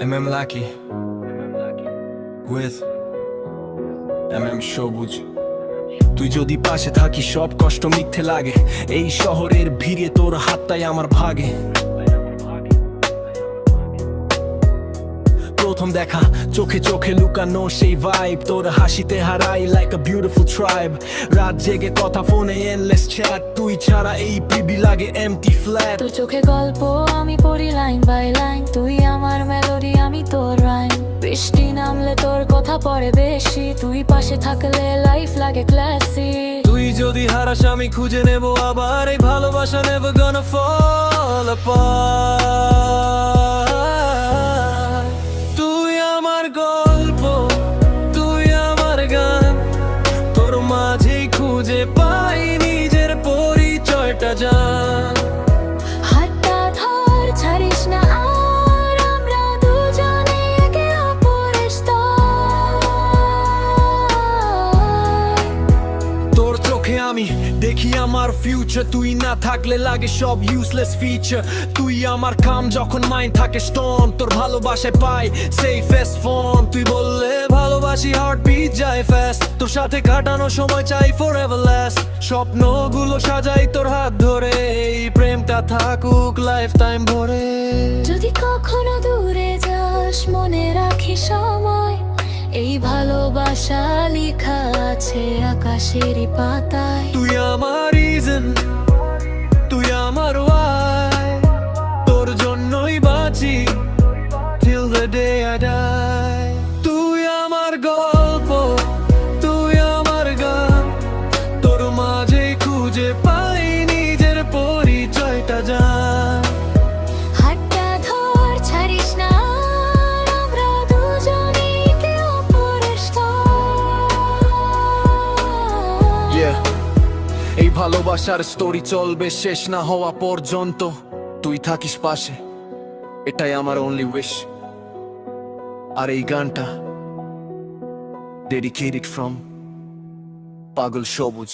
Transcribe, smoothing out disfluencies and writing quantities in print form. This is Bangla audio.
MM Lucky with MM সবুজ। তুই যদি পাশে থাকিস সব কষ্ট মিথ্যে লাগে, এই শহরের ভিড়ে তোর হাতটাই আমার ভাগে। প্রথম দেখা চোখে চোখে লুকানো সেই ভাইব, তোর হাসিতে হারাই like a beautiful tribe। রাত জেগে কথা ফোনে endless chat, তুই ছাড়া এই পৃথিবী লাগে empty flat। তোর চোখে গল্প আমি পড়ি লাইন বাই লাইন, তুই আমার মেলোডি আমি তোর রাইম। বৃষ্টি নামলে তোর কথা পড়ে বেশি, তুই পাশে থাকলে লাইফ লাগে ক্লাসি। তুই যদি হারাস আমি খুঁজে নেব আবার, এই ভালোবাসা never gonna fall apart। তুই আমার গল্প, তুই আমার গান, তোর মাঝেই খুঁজে পাই নিজের পরিচয়টা জান। হাতটা ধর ছাড়িস না আর, আমরা দুজনে একে অপরের স্তর। তোর চোখে আমি দেখি আমার ফিউচার, তুই না থাকলে লাগে সব ইউজলেস ফিচার। তুই আমার কাম যখন মাইন্ড থাকে স্টোন, তোর ভালোবাসায় পাই সেফেস্ট ফোন। তুই বললে ভালোবাসি হার্টবিট যায় ফাস্ট, তোর সাথে কাটানো সময় চাই forever last। স্বপ্নগুলো সাজাই তোর হাত ধরে, এই প্রেমটা থাকুক লাইফ টাইম ভরে। যদি কখনো দূরে যাস মনে রাখি সময়, এই ভালোবাসা লেখা আছে আকাশেরই পাতায়। তুই আমার রিজন, তুই আমার why, তোর জন্যই বাঁচি till the day I die। তুই আমার গল্প, তুই আমার গান, তোর মাঝে খুঁজে পাই নিজের পরিচয়টা জান। হাতটা ধর ছাড়িস না আর, আমরা দুজনে একে অপরের স্তর। এই ভালোবাসার স্টোরি চলবে শেষ না হওয়া পর্যন্ত, তুই থাকিস পাশে এটাই আমার অনলি উইশ। আর এই গানটা ডেডিকেটেড ফ্রম পাগল সবুজ।